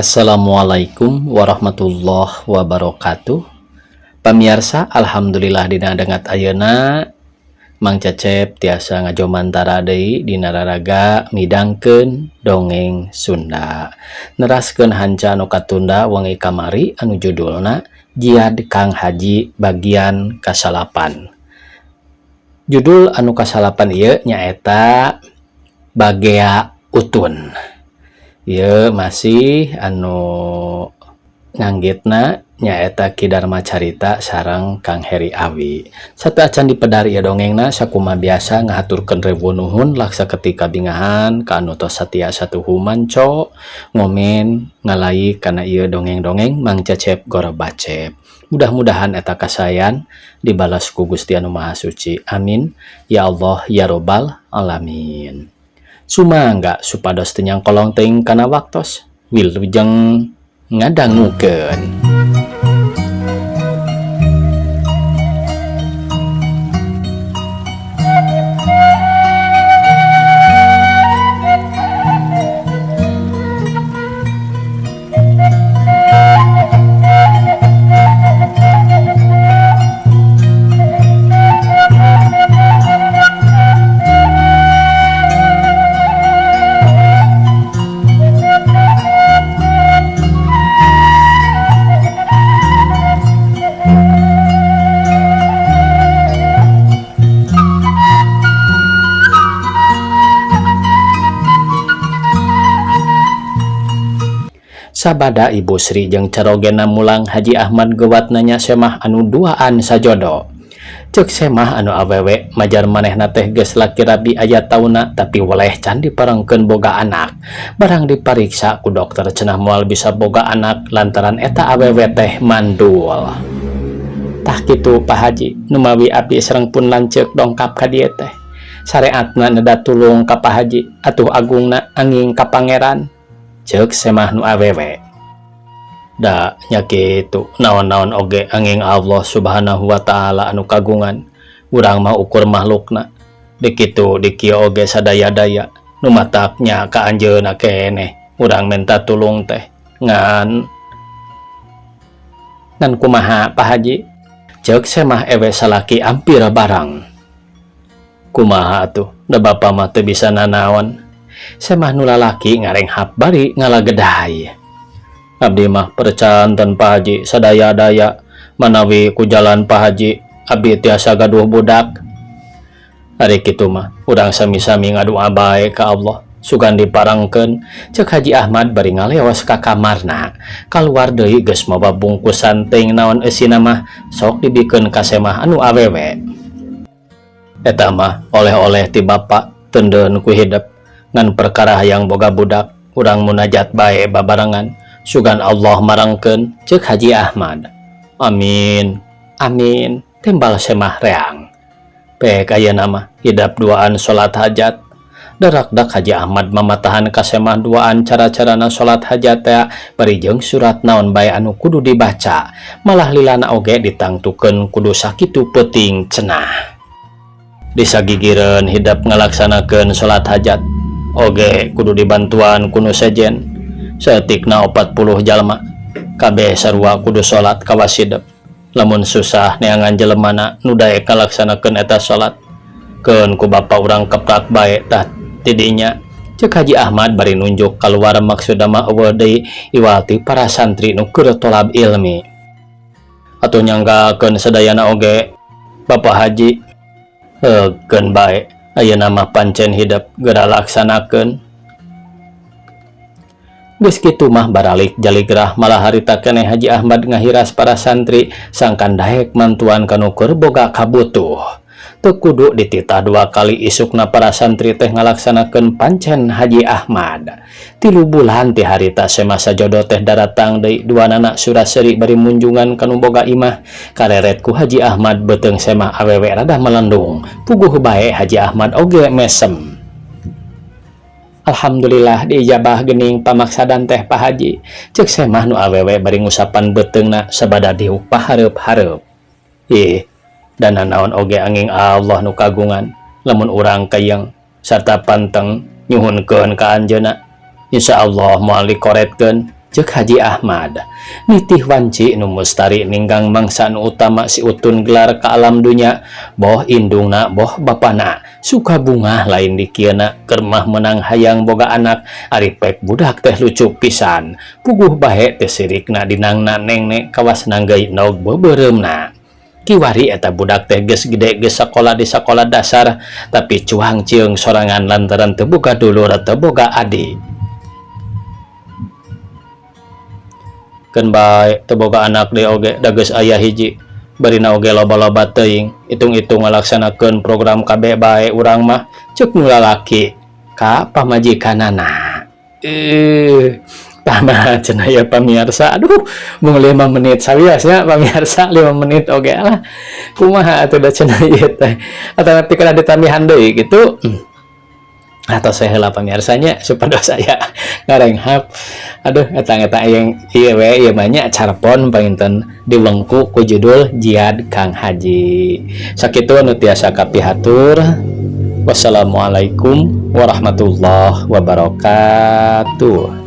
Assalamualaikum warahmatullahi wabarakatuh. Pamirsa, alhamdulillah dina dengat ayeuna Mang Cecep tiasa ngajomantara deui dina raraga midangkeun dongeng Sunda. Neraskeun hanca anu katunda wengi kamari anu judulna Jiad Kang Haji bagian kasalapan. Judul anu kasalapan ieu nyaeta Bagea Utun. Ieu masih anu nganggitna nyaeta Ki Dharma Carita sareng Kang Heri Awi. Satu acan dipedari ieu dongengna sakumaha biasa ngahaturkeun rebu nuhun laksa ketika bingahan ka anu tos satia satuhu manco ngomen ngalaik kana ieu dongeng-dongeng Mang Cecep Gorobacep. Mudah-mudahan eta kasayan dibalas ku Gusti Anu Maha Suci. Amin ya Allah ya Robbal alamin. Sumangga supados teu nyangkolong teuing kana waktos wilujeng ngadangukeun. Sabada Ibu Sri jeung carogena mulang Haji Ahmad gewat nanya semah anu duaan sajodo. Ceuk semah anu awewe majar manehna teh geus laki rabi aya tauna tapi weleh can diparengkeun boga anak. Barang dipariksa ku dokter cenah moal bisa boga anak lantaran eta awewe teh mandul. Tah kitu Pak Haji, nu mawi abdi sareng pun lanceuk dongkap ka dieu teh. Sareatna neda tulung ka Pak Haji, atuh agungna anging ka pangeran. Ceuk semah nu awewe. Da nya kitu naon-naon oge anging Allah Subhanahu wa taala anu kagungan. Urang mah ukur makhlukna. Dikitu dikieu oge sadaya-daya nu mataknya ka anjeunna keneh. Urang minta tulung teh ngan kumaha Pak Haji? Ceuk semah ewe salaki ampir barang. Kumaha atuh? Da bapa mah teu bisa nanaon. Semah nu lalaki ngarenghap bari ngalageday. Abdi mah percanten Pak Haji sadaya-daya manawi ku jalan Pak Haji abdi tiasa gaduh budak. Ari kitu mah urang sami-sami ngadua bae ka Allah sugan diparengkeun. Ceuk Haji Ahmad bari ngaleos ka kamarna. Kaluar deui geus mawa bungkusan teuing naon eusina mah sok dibikeun ka semah anu awewe. Eta mah oleh-oleh ti bapa teundeun ku hidup. Ngan perkara hayang boga budak, urang munajat bae babarengan, sugan Allah marangkeun, ceuk Haji Ahmad. Amin, amin, tembal semah reang. Pek ayeuna mah hidap duaan salat hajat. Darak-dak Haji Ahmad mamatahan ka semah duaan cara-carana salat hajat teh bari jeung surat naon bae anu kudu dibaca. Malah lilana oge ditangtukeun kudu sakitu peuting cenah. Disagigireun hidap ngalaksanakeun salat hajat. Oge kudu dibantuan kuno sejen saeutikna 40 jalma kabeh sarua kudu salat kawasidep. Lamun susah neangan jelemana nu daek kalaksanakeun eta salat keun ku bapa urang keprak bae tah tidinya. Ceuk Haji Ahmad bari nunjuk kaluar maksudna mah eueuh deui iwati para santri nu keur tolab ilmi. Atuh nyanggakeun sadayana oge Bapak Haji heukeun bae. Ayeuna mah pancen hidap geura laksanakeun. Geus kitu mah baralik jaligrah malah harita keneh Haji Ahmad ngahiras para santri sangkan daek mantuan kanu keur boga kabutuh. Teu kudu dititah 2 kali isukna para santri teh ngalaksanakeun pancen Haji Ahmad. 3 bulan ti harita semah sajodo teh daratang deui duanana Suraseri bari munjungan kanu boga imah. Kareret ku Haji Ahmad beuteung semah awewe rada melendung. Puguh bae Haji Ahmad oge mesem. Alhamdulillah diijabah geuning pamaksadan teh Pak Haji. Ceuk semah nu awewe bari ngusapan beuteungna sabada diuk pahareup-hareup. Ih, dana naon oge anging Allah nu kagungan. Lamun urang kayeng sarta panteng nyuhunkeun ka anjeunna. Insyaallah moal dikoretkeun Cek Haji Ahmad, nitih wanci nu mustari ninggang mangsa nu utama si Utun gelar ka alam dunya, boh indungna boh bapana, suka bunga lain dikieuna keur mah menang hayang boga anak, ari pek budak teh lucu pisan, puguh bae teh sirikna dinangna nengnek kawas nanggai nog beubeuremna. Kiwari eta budak teh geus gede geus sakola di sakola dasar, tapi cuang cieung sorangan lantaran teu boga dulur teu boga adik. Keun bae teu boga anak deui oge da geus aya hiji, barina oge loba-loba teuing, itung-itung ngalaksanakeun program KB bae urang mah ceuk nu lalaki ka pamajikanana. Tama cenah ya pamirsa, aduh mung 5 menit sawiasnya pamirsa, 5 menit oge lah kumaha atuh da cenah ieu teh, atawa pikeun ditambihan deui gitu. Atau saya heula pamirsanya supados saya ngarenghap. Aduh eta yang ieu we ieu mah nya carpon panginten diwengku ku judul Jihad Kang Haji. Sakitu nu tiasa kapihatur. Wassalamualaikum warahmatullahi wabarakatuh.